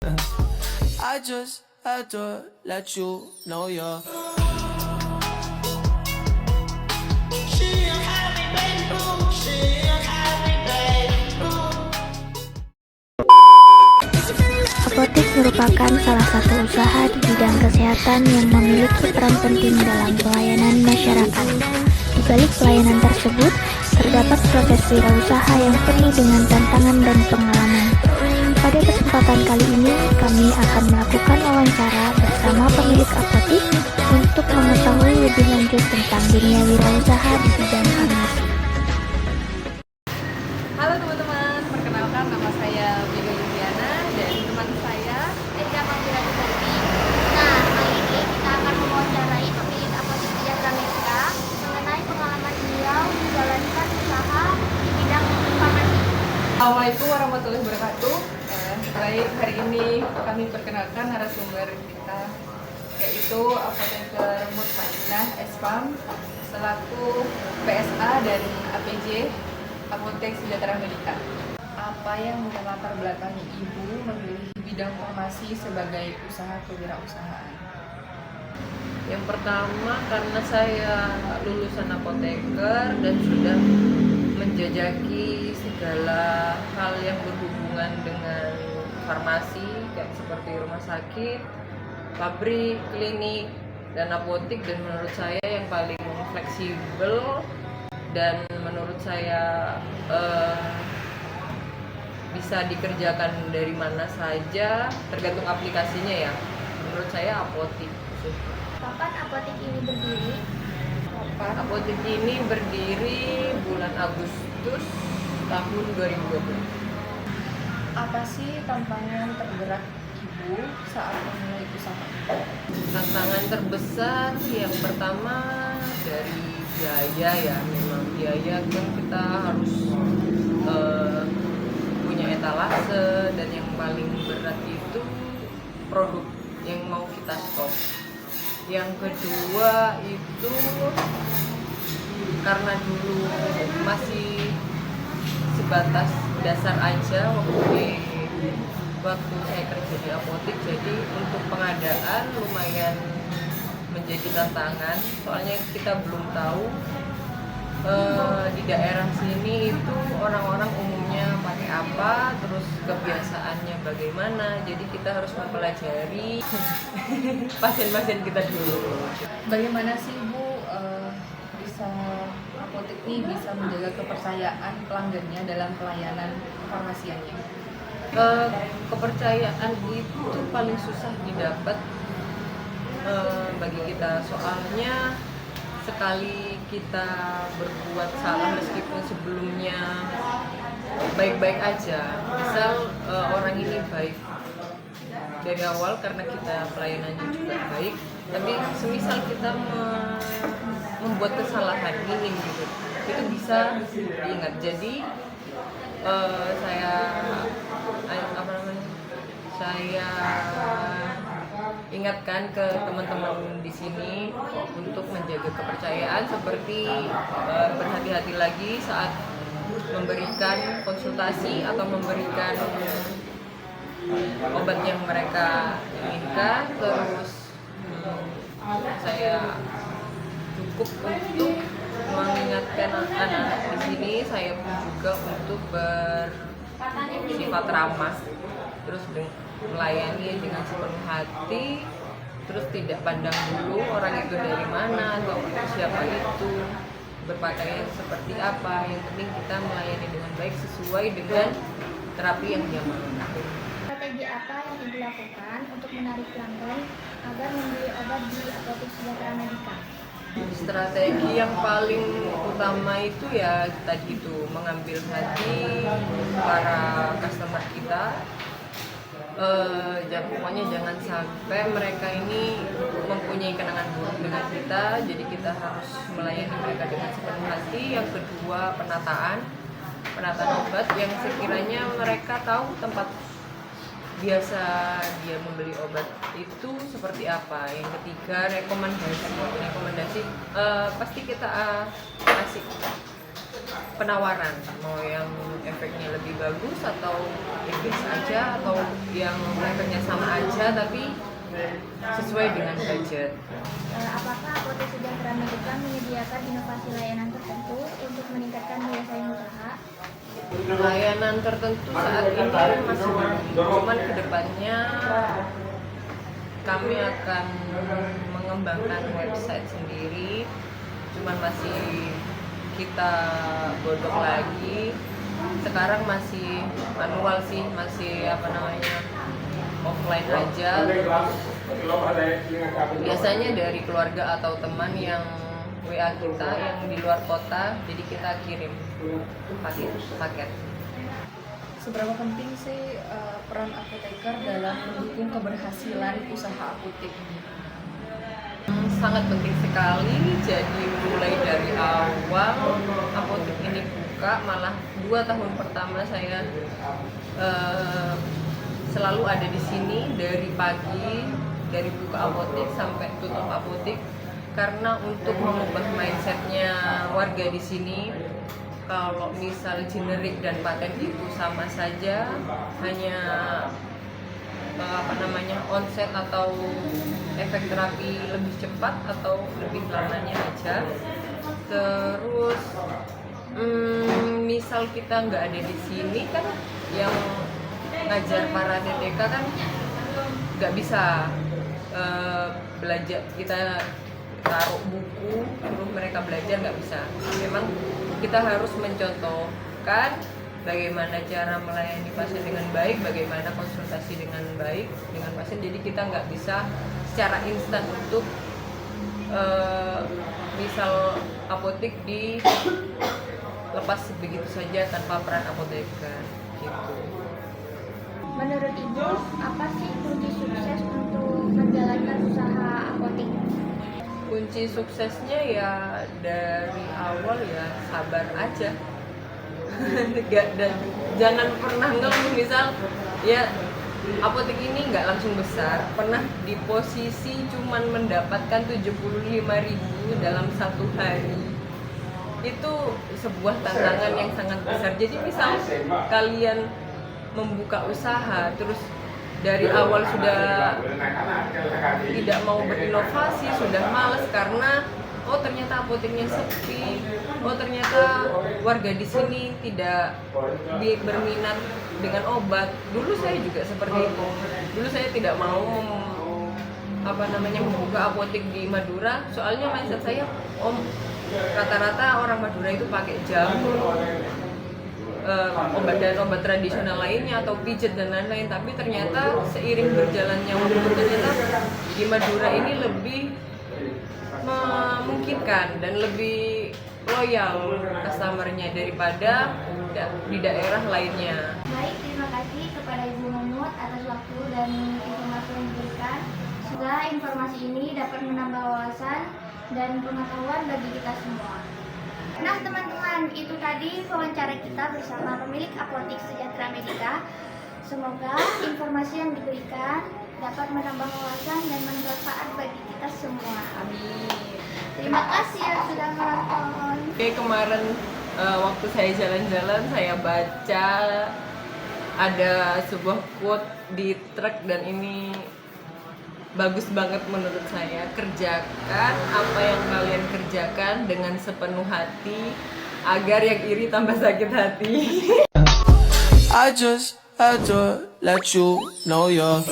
I just had to let you know you're. Apotik merupakan salah satu usaha di bidang kesehatan yang memiliki peran penting dalam pelayanan masyarakat. Di balik pelayanan tersebut, terdapat proses wirausaha yang penuh dengan tantangan dan pengalaman. Pada kesempatan kali ini, kami akan melakukan wawancara bersama pemilik apotik untuk mengetahui lebih lanjut tentang dunia wirausaha di bidang farmasi. Halo teman-teman, perkenalkan nama saya Vega Yuliana dan teman saya Eka Manggiran Dewi. Nah, kali ini kita akan mewawancarai pemilik apotik Sejahtera Medika mengenai pengalaman beliau menjalankan usaha di bidang farmasi. Assalamualaikum warahmatullahi wabarakatuh. Baik, hari ini kami perkenalkan narasumber kita, yaitu Apoteker Mutmainah Espam selaku PSA dan APJ Apotek Sejahtera Medika. Apa yang melatar belakangi Ibu memilih bidang farmasi sebagai usaha kewirausahaan? Yang pertama karena saya lulusan apoteker dan sudah menjajaki segala hal yang berhubungan dengan farmasi, kayak seperti rumah sakit, pabrik, klinik, dan apotik, dan menurut saya yang paling fleksibel dan menurut saya bisa dikerjakan dari mana saja tergantung aplikasinya ya. Menurut saya apotik. Kapan apotik ini berdiri? Apotik ini berdiri bulan Agustus tahun 2020. Apa sih tantangan terberat Ibu saat memulai usaha? Tantangan terbesar yang pertama dari biaya ya, memang biaya kan kita harus punya etalase, dan yang paling berat itu produk yang mau kita stok. Yang kedua itu karena dulu masih sebatas dasar aja waktu saya kerja di apotik, jadi untuk pengadaan lumayan menjadi tantangan, soalnya kita belum tahu di daerah sini itu orang-orang umumnya pakai apa, terus kebiasaannya bagaimana, jadi kita harus mempelajari pasien-pasien kita dulu. Bagaimana sih Bu bisa apotek ini bisa menjaga kepercayaan pelanggannya dalam pelayanan farmasiannya? Kepercayaan itu paling susah didapat bagi kita, soalnya sekali kita berbuat salah meskipun sebelumnya baik-baik aja, misal orang ini baik dari awal karena kita pelayanannya juga baik, tapi semisal kita membuat kesalahan minim gitu, itu bisa diingat. Jadi saya ingatkan ke teman-teman di sini untuk menjaga kepercayaan, seperti berhati-hati lagi saat memberikan konsultasi atau memberikan obat yang mereka inginkan. Terus saya cukup untuk mengingatkan anak-anak di sini, saya pun juga untuk bersifat ramah, terus melayani dengan sepenuh hati, terus tidak pandang dulu orang itu dari mana atau siapa itu, berpakaian seperti apa. Yang penting kita melayani dengan baik sesuai dengan terapi yang dia mau. Strategi apa yang Ibu lakukan untuk menarik pelanggan agar membeli obat di Apotek Sejahtera Medika? Strategi yang paling utama itu ya tadi itu, mengambil hati para customer kita. Pokoknya jangan sampai mereka ini mempunyai kenangan buruk dengan kita, jadi kita harus melayani mereka dengan sepenuh hati. Yang kedua, penataan obat yang sekiranya mereka tahu tempat biasa dia membeli obat itu seperti apa. Yang ketiga, rekomendasi pasti kita kasih penawaran, mau yang efeknya lebih bagus atau biasa aja, atau yang efeknya sama aja tapi sesuai dengan budget. Apakah Apotek Sejahtera Medica menyediakan inovasi layanan tertentu untuk meningkatkan daya saing usaha? Layanan tertentu saat ini masih belum, cuman kedepannya kami akan mengembangkan website sendiri, cuman masih kita godok lagi. Sekarang masih manual sih, masih offline aja. Biasanya dari keluarga atau teman yang WA kita yang di luar kota, jadi kita kirim paket. Seberapa penting sih peran apoteker dalam mendukung keberhasilan usaha apotek? Sangat penting sekali. Jadi mulai dari awal apotek ini buka, malah 2 tahun pertama saya selalu ada di sini dari pagi, dari buka apotek sampai tutup apotek, karena untuk mengubah mindsetnya warga di sini. Kalau misal generik dan paten itu sama saja, hanya onset atau efek terapi lebih cepat atau lebih lamanya aja. Terus misal kita nggak ada di sini kan, yang ngajar para TTK kan nggak bisa belajar, kita taruh buku suruh mereka belajar, nggak bisa. Memang kita harus mencontohkan bagaimana cara melayani pasien dengan baik, bagaimana konsultasi dengan baik dengan pasien. Jadi kita nggak bisa secara instan untuk misal apotek dilepas begitu saja tanpa peran apoteker gitu. Menurut Ibu, apa sih kunci sukses untuk menjalankan usaha apotek? Kunci suksesnya ya dari awal ya sabar aja. Dan jangan pernah ngeluh. Misal ya apotek ini nggak langsung besar, pernah di posisi cuman mendapatkan 75.000 dalam 1 hari. Itu sebuah tantangan yang sangat besar. Jadi misal kalian membuka usaha terus dari awal sudah tidak mau berinovasi, sudah malas karena ternyata apoteknya sepi, ternyata warga di sini tidak berminat dengan obat. Dulu saya juga seperti itu. Dulu saya tidak mau membuka apotek di Madura, soalnya mindset saya rata-rata orang Madura itu pakai jamu, obat dan obat tradisional lainnya atau pijet dan lain-lain. Tapi ternyata seiring berjalannya waktu, ternyata di Madura ini lebih memungkinkan dan lebih loyal customernya daripada di daerah lainnya. Baik, terima kasih kepada Ibu Mumut atas waktu dan informasi yang diberikan. Semoga informasi ini dapat menambah wawasan dan pengetahuan bagi kita semua. Nah teman-teman, itu tadi wawancara kita bersama pemilik Apotek Sejahtera Medica. Semoga informasi yang diberikan dapat menambah wawasan dan bermanfaat bagi kita semua. Amin. Terima kasih yang sudah menonton. Oke, kemarin waktu saya jalan-jalan, saya baca ada sebuah quote di truk dan ini bagus banget menurut saya. Kerjakan apa yang kalian kerjakan dengan sepenuh hati agar yang iri tambah sakit hati. I just had to let you know you're